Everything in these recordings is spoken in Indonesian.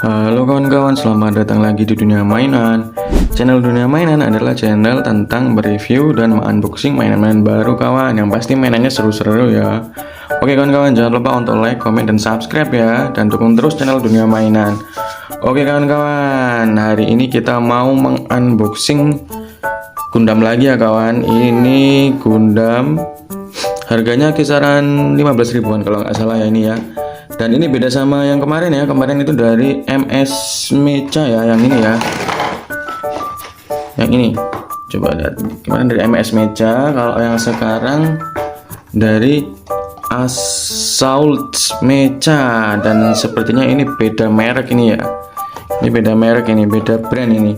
Halo kawan-kawan, selamat datang lagi di Dunia Mainan. Channel Dunia Mainan adalah channel tentang mereview dan unboxing mainan-mainan baru kawan, yang pasti mainannya seru-seru ya. Oke kawan-kawan, jangan lupa untuk like, comment, dan subscribe ya, dan dukung terus channel Dunia Mainan. Oke kawan-kawan, hari ini kita mau mengunboxing Gundam lagi ya kawan. Ini Gundam, harganya kisaran 15 ribuan kalau nggak salah ya ini ya. Dan ini beda sama yang kemarin ya. Kemarin itu dari MS Mecha ya, yang ini ya. Yang ini. Coba lihat. Kemarin dari MS Mecha, kalau yang sekarang dari Assault Mecha, dan sepertinya ini beda merek ini ya. Ini beda merek ini, beda brand ini.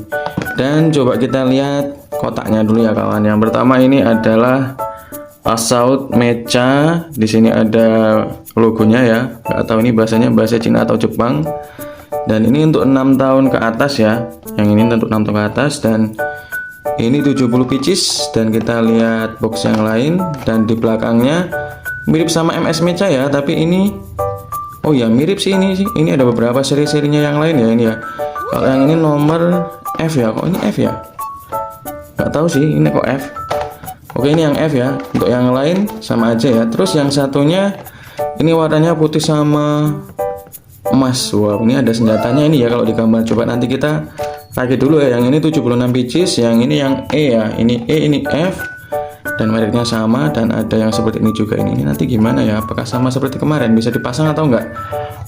Dan coba kita lihat kotaknya dulu ya kawan. Yang pertama ini adalah Assault Mecha. Di sini ada logonya ya. Nggak tahu ini bahasanya bahasa Cina atau Jepang. Dan ini untuk 6 tahun ke atas ya. Yang ini untuk 6 tahun ke atas, dan ini 70 pieces. Dan kita lihat box yang lain, dan di belakangnya mirip sama MS Mecha ya, tapi ini oh ya mirip sih ini sih. Ini ada beberapa seri-serinya yang lain ya ini ya. Kalau yang ini nomor F ya. Kok ini F ya? Nggak tahu sih ini kok F. Oke, ini yang F ya. Untuk yang lain sama aja ya. Terus yang satunya ini warnanya putih sama emas. Wow, ini ada senjatanya ini ya kalau di gambar. Coba nanti kita pakai dulu ya. Yang ini 76 pieces, yang ini yang E ya. Ini E, ini F, dan mereknya sama, dan ada yang seperti ini juga. Ini nanti gimana ya? Apakah sama seperti kemarin? Bisa dipasang atau enggak?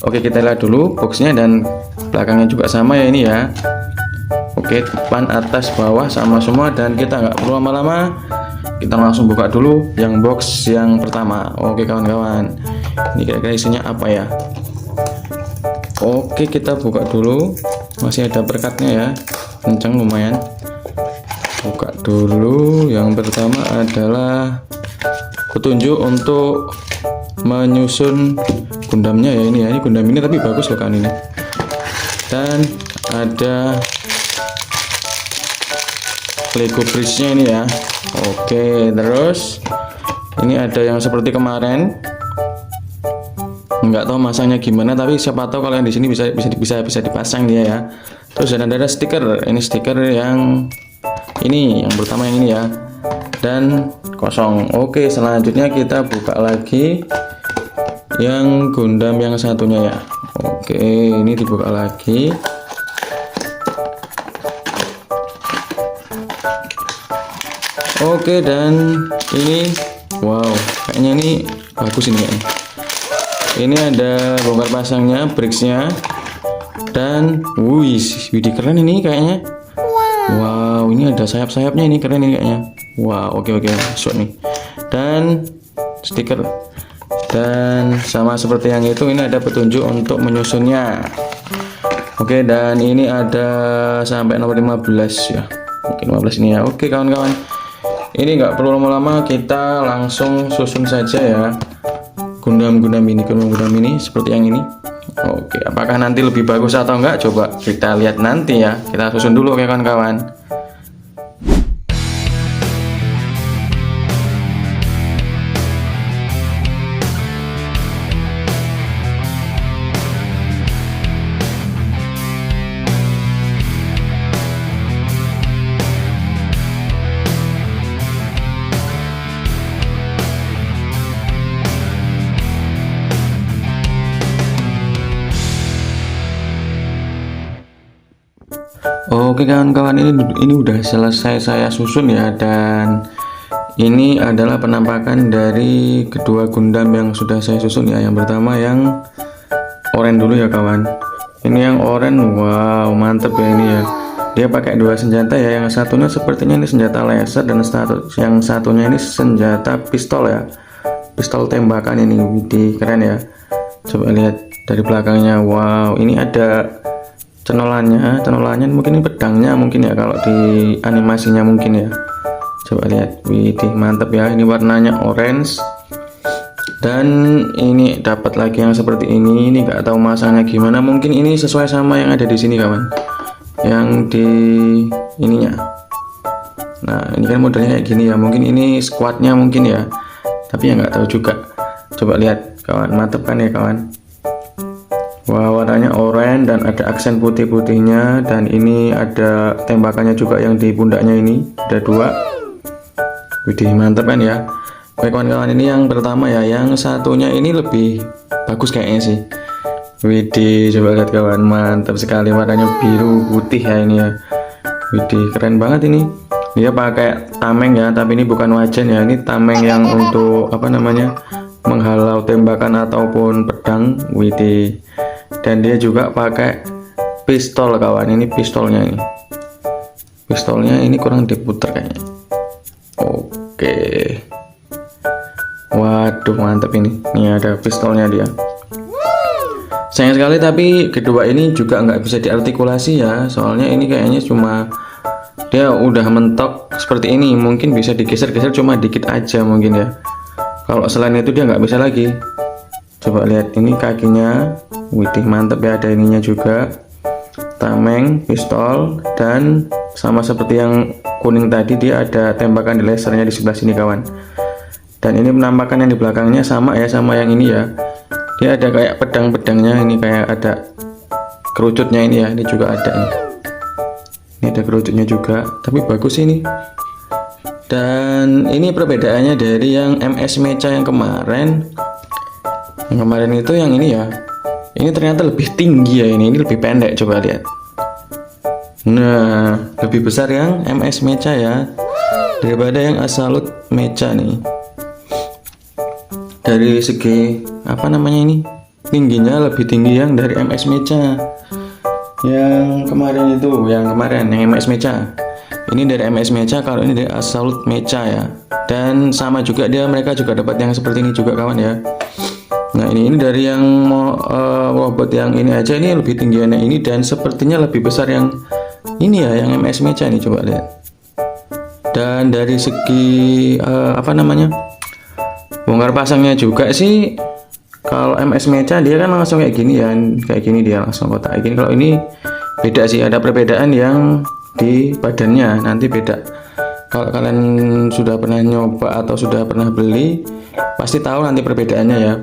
Oke, kita lihat dulu boxnya, dan belakangnya juga sama ya ini ya. Oke, depan, atas, bawah sama semua, dan kita nggak perlu lama-lama. Kita langsung buka dulu yang box yang pertama. Oke kawan-kawan, ini kira-kira isinya apa ya? Oke, kita buka dulu. Masih ada perkatnya ya, kencang lumayan. Buka dulu. Yang pertama adalah petunjuk untuk menyusun Gundamnya ya ini ya. Ini Gundam ini tapi bagus loh kan ini. Dan ada Lego bridge-nya ini ya. Oke, terus ini ada yang seperti kemarin. Nggak tahu masangnya gimana, tapi siapa tahu kalau yang di sini bisa dipasang dia ya. Terus ada stiker. Ini stiker yang ini, yang pertama yang ini ya. Dan kosong. Oke, selanjutnya kita buka lagi yang Gundam yang satunya ya. Oke, ini dibuka lagi. Oke, dan ini wow, kayaknya ini bagus ini kayaknya. Ini ada bongkar pasangnya, bricksnya, dan widih keren ini kayaknya. Wow, ini ada sayap-sayapnya, ini keren ini kayaknya. Wow, oke masuk nih. Dan stiker. Dan sama seperti yang itu, ini ada petunjuk untuk menyusunnya. Oke, dan ini ada sampai nomor 15 ya. Mungkin 15 ini ya. Oke kawan-kawan, ini nggak perlu lama-lama, kita langsung susun saja ya Gundam ini seperti yang ini. Oke, apakah nanti lebih bagus atau enggak, coba kita lihat nanti ya. Kita susun dulu oke kawan-kawan. Oke kawan-kawan, ini udah selesai saya susun ya, dan ini adalah penampakan dari kedua Gundam yang sudah saya susun ya. Yang pertama yang oranye dulu ya kawan. Ini yang oranye, wow mantep ya ini ya. Dia pakai dua senjata ya. Yang satunya sepertinya ini senjata laser, dan yang satunya ini senjata pistol ya. Pistol tembakan ini, widih keren ya. Coba lihat dari belakangnya, wow ini ada cenolannya mungkin ini pedangnya mungkin ya kalau di animasinya mungkin ya. Coba lihat, widih mantap ya. Ini warnanya orange, dan ini dapat lagi yang seperti ini. Ini nggak tahu masangnya gimana, mungkin ini sesuai sama yang ada di sini kawan, yang di ininya. Nah ini kan modelnya kayak gini ya, mungkin ini squadnya mungkin ya, tapi ya nggak tahu juga. Coba lihat kawan, mantep kan ya kawan. Wah, warnanya oranye dan ada aksen putih-putihnya, dan ini ada tembakannya juga yang di pundaknya ini, ada 2. Widih, mantep kan ya. Oke kawan-kawan, ini yang pertama ya, yang satunya ini lebih bagus kayaknya sih. Widih, coba lihat kawan, mantap sekali, warnanya biru putih ya ini ya. Widih, keren banget ini. Dia pakai tameng ya, tapi ini bukan wajan ya, ini tameng yang untuk apa namanya, menghalau tembakan ataupun pedang. Widih, dan dia juga pakai pistol kawan, ini pistolnya ini. Pistolnya ini kurang diputer kayaknya. Oke. Waduh, mantap ini. Ini ada pistolnya dia. Sayang sekali tapi kedua ini juga nggak bisa diartikulasi ya, soalnya ini kayaknya cuma dia udah mentok seperti ini, mungkin bisa digeser-geser cuma dikit aja mungkin ya. Kalau selain itu dia nggak bisa lagi. Coba lihat ini kakinya. Widih, mantep ya, ada ininya juga, tameng, pistol, dan sama seperti yang kuning tadi dia ada tembakan di lasernya di sebelah sini kawan. Dan ini penampakan yang di belakangnya sama ya sama yang ini ya, dia ada kayak pedang-pedangnya, ini kayak ada kerucutnya ini ya, ini juga ada nih. Ini ada kerucutnya juga, tapi bagus ini. Dan ini perbedaannya dari yang MS Mecha yang kemarin. Yang kemarin itu yang ini ya, ini ternyata lebih tinggi ya, ini lebih pendek, coba lihat. Nah, lebih besar yang MS Mecha ya daripada yang Absolute Mecha nih. Dari segi apa namanya ini, tingginya lebih tinggi yang dari MS Mecha. Yang kemarin itu, yang MS Mecha. Ini dari MS Mecha, kalau ini dari Absolute Mecha ya. Dan sama juga dia, mereka juga dapat yang seperti ini juga kawan ya. Nah ini dari yang robot yang ini aja, ini lebih tinggi yang ini, dan sepertinya lebih besar yang ini ya, yang MS Mecha nih, coba lihat. Dan dari segi apa namanya, bongkar pasangnya juga sih, kalau MS Mecha dia kan langsung kayak gini ya, kayak gini dia langsung kotak gini. Kalau ini beda sih, ada perbedaan yang di badannya, nanti beda. Kalau kalian sudah pernah nyoba atau sudah pernah beli, pasti tahu nanti perbedaannya ya.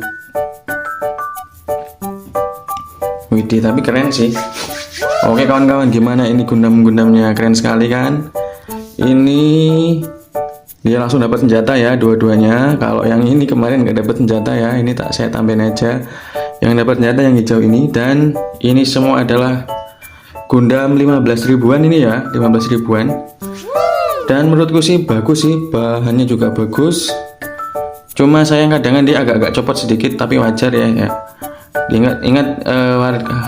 Widih, tapi keren sih. Oke kawan-kawan, gimana ini Gundam-Gundamnya, keren sekali kan? Ini dia langsung dapat senjata ya, dua-duanya. Kalau yang ini kemarin nggak dapat senjata ya, ini tak saya tambahin aja. Yang dapat senjata yang hijau ini, dan ini semua adalah Gundam 15 ribuan ini ya, 15 ribuan. Dan menurutku sih bagus sih, bahannya juga bagus. Cuma sayang kadang dia agak-agak copot sedikit, tapi wajar ya. Ingat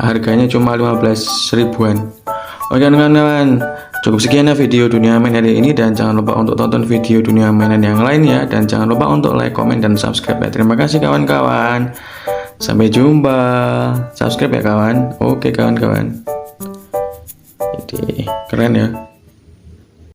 harganya cuma 15 ribuan. Oke kawan-kawan, cukup sekian ya video dunia mainan ini, dan jangan lupa untuk tonton video dunia mainan yang lain ya, dan jangan lupa untuk like, komen, dan subscribe ya. Terima kasih kawan-kawan, sampai jumpa. Subscribe ya kawan. Oke kawan-kawan, jadi keren ya.